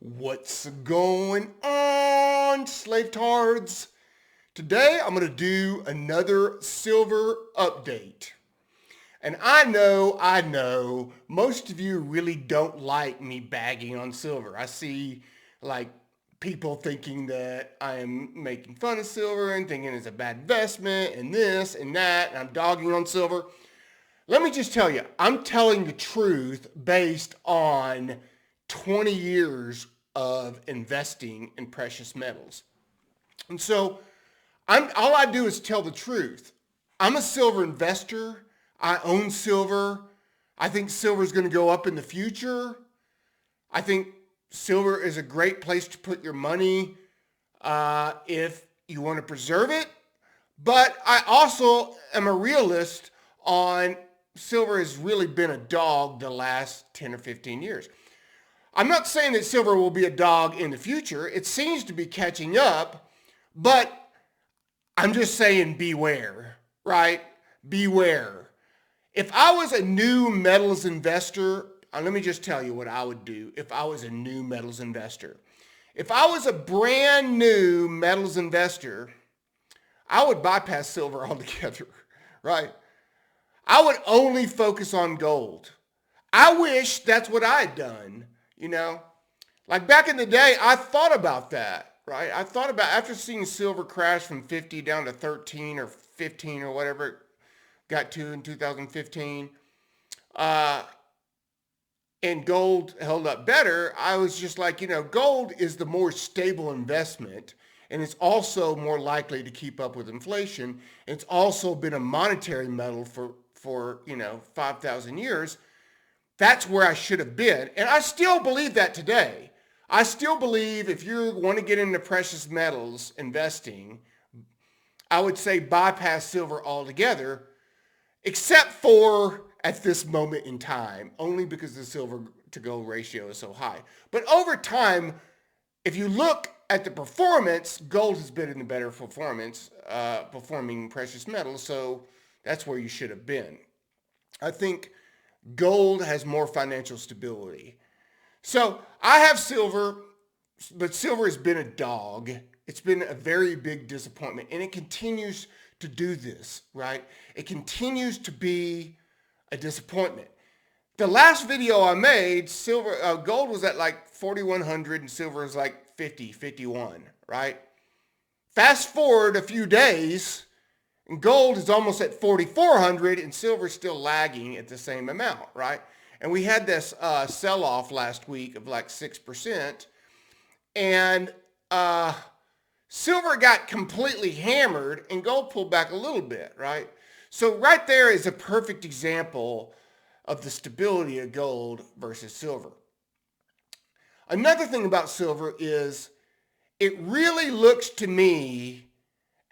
What's going on, slave tards? Today I'm going to do another silver update. And I know, most of you really don't like me bagging on silver. I see like people thinking that I am making fun of silver and thinking it's a bad investment and this and that, and I'm dogging on silver. Let me just tell you, I'm telling the truth based on 20 years of investing in precious metals. And so all I do is tell the truth. I'm a silver investor. I own silver. I think silver is going to go up in the future. I think silver is a great place to put your money if you want to preserve it. But I also am a realist on silver has really been a dog the last 10 or 15 years. I'm not saying that silver will be a dog in the future. It seems to be catching up, but I'm just saying beware, right? Beware. If I was a new metals investor, let me just tell you what I would do if I was a new metals investor. If I was a brand new metals investor, I would bypass silver altogether, right? I would only focus on gold. I wish that's what I had done, Like back in the day, I thought about that, right? I thought about after seeing silver crash from 50 down to 13 or 15 or whatever it got to in 2015, and gold held up better, I was just like, gold is the more stable investment. And it's also more likely to keep up with inflation. It's also been a monetary metal for 5,000 years. That's where I should have been. And I still believe that today. I still believe if you want to get into precious metals investing, I would say bypass silver altogether, except for at this moment in time, only because the silver to gold ratio is so high. But over time, if you look at the performance, gold has been in the better performing precious metals, so that's where you should have been. I think gold has more financial stability. So I have silver, but silver has been a dog. It's been a very big disappointment, and it continues to do this, right? It continues to be a disappointment. The last video I made, gold was at like 4,100 and silver was like 50, 51, right? Fast forward a few days, and gold is almost at 4,400 and silver is still lagging at the same amount, right? And we had this sell-off last week of like 6%, and silver got completely hammered and gold pulled back a little bit, right? So right there is a perfect example of the stability of gold versus silver. Another thing about silver is it really looks to me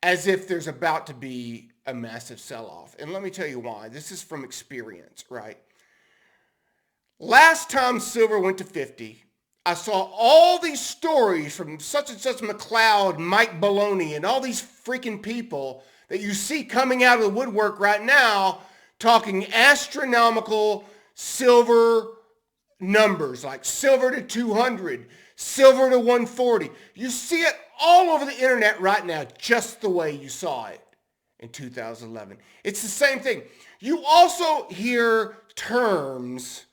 as if there's about to be a massive sell-off. And let me tell you why. This is from experience, right? Last time silver went to 50, I saw all these stories from such and such McLeod, Mike Baloney, and all these freaking people that you see coming out of the woodwork right now talking astronomical silver numbers, like silver to 200, silver to 140. You see it all over the internet right now, just the way you saw it in 2011. It's the same thing. You also hear terms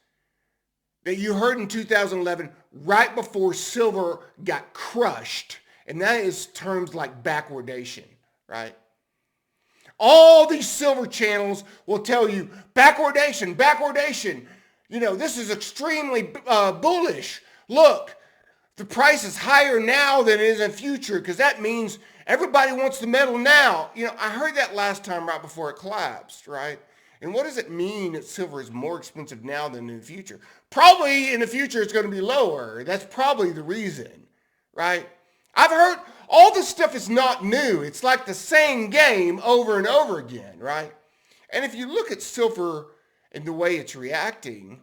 that you heard in 2011 right before silver got crushed, and that is terms like backwardation, right? All these silver channels will tell you backwardation. This is extremely bullish. Look, the price is higher now than it is in the future because that means everybody wants the metal now. I heard that last time right before it collapsed, right? And what does it mean that silver is more expensive now than in the future? Probably in the future it's going to be lower. That's probably the reason, right? I've heard all this stuff is not new. It's like the same game over and over again, right? And if you look at silver and the way it's reacting,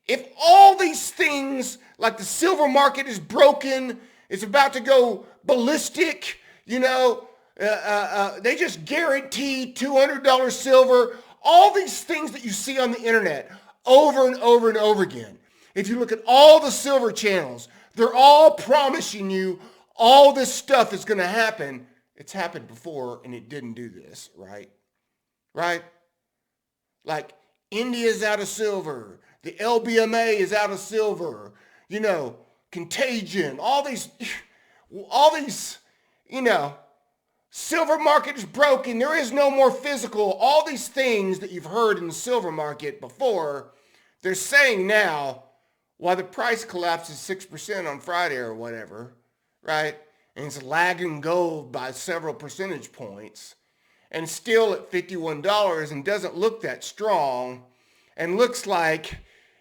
if all these things, like the silver market is broken, it's about to go ballistic, they just guarantee $200 silver, all these things that you see on the internet over and over and over again. If you look at all the silver channels, They're all promising you all this stuff is going to happen. It's happened before and it didn't do this, right? Right? Like India's out of silver. The LBMA is out of silver. You know, Contagion, all these, you know, silver market is broken. There is no more physical. All these things that you've heard in the silver market before, they're saying now, while the price collapses 6% on Friday or whatever, right? And it's lagging gold by several percentage points and still at $51 and doesn't look that strong and looks like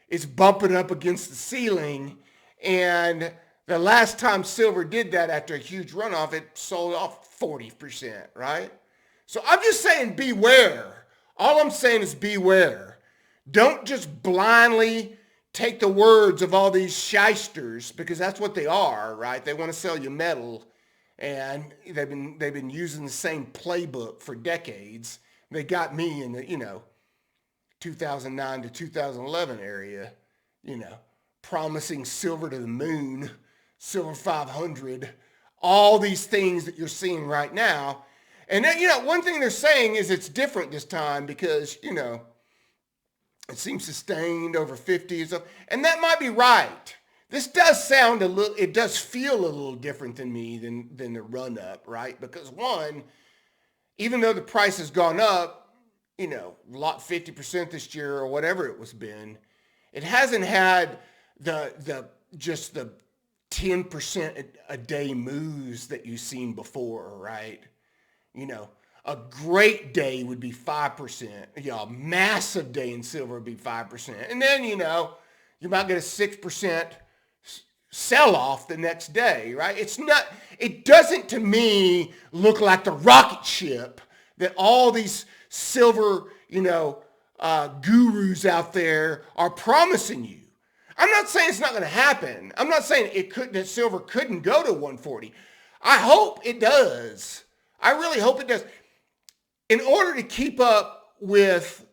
it's bumping up against the ceiling. And the last time silver did that after a huge runoff, it sold off 40%, right? So I'm just saying beware. All I'm saying is beware. Don't just blindly take the words of all these shysters, because that's what they are, right? They want to sell you metal, and they've been using the same playbook for decades. They got me in the 2009 to 2011 area, promising silver to the moon, silver 500, all these things that you're seeing right now. And then, one thing they're saying is it's different this time because, it seems sustained over 50 or something. And that might be right. This does sound it does feel a little different than me than the run up, right? Because one, even though the price has gone up, 50% this year or whatever it was been, it hasn't had the 10% a day moves that you've seen before, right? A great day would be 5%. A massive day in silver would be 5%. And then, you might get a 6% sell-off the next day, right? It doesn't to me look like the rocket ship that all these silver, gurus out there are promising you. I'm not saying it's not going to happen. I'm not saying that silver couldn't go to 140. I hope it does. I really hope it does. In order to keep up with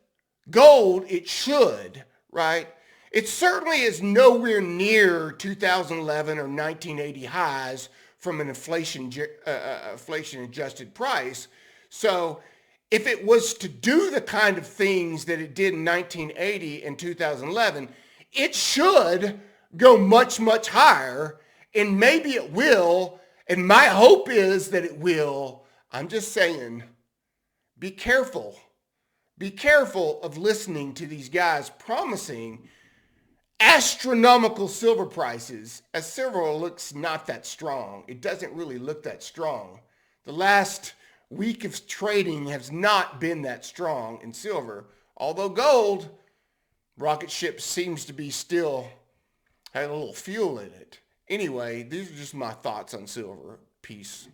gold, it should, right? It certainly is nowhere near 2011 or 1980 highs from an inflation-adjusted price. So if it was to do the kind of things that it did in 1980 and 2011, it should go much, much higher, and maybe it will, and my hope is that it will. I'm just saying, be careful. Be careful of listening to these guys promising astronomical silver prices, as silver looks not that strong. It doesn't really look that strong. The last week of trading has not been that strong in silver, although gold, rocket ship seems to be still had a little fuel in it. Anyway, these are just my thoughts on silver. Peace.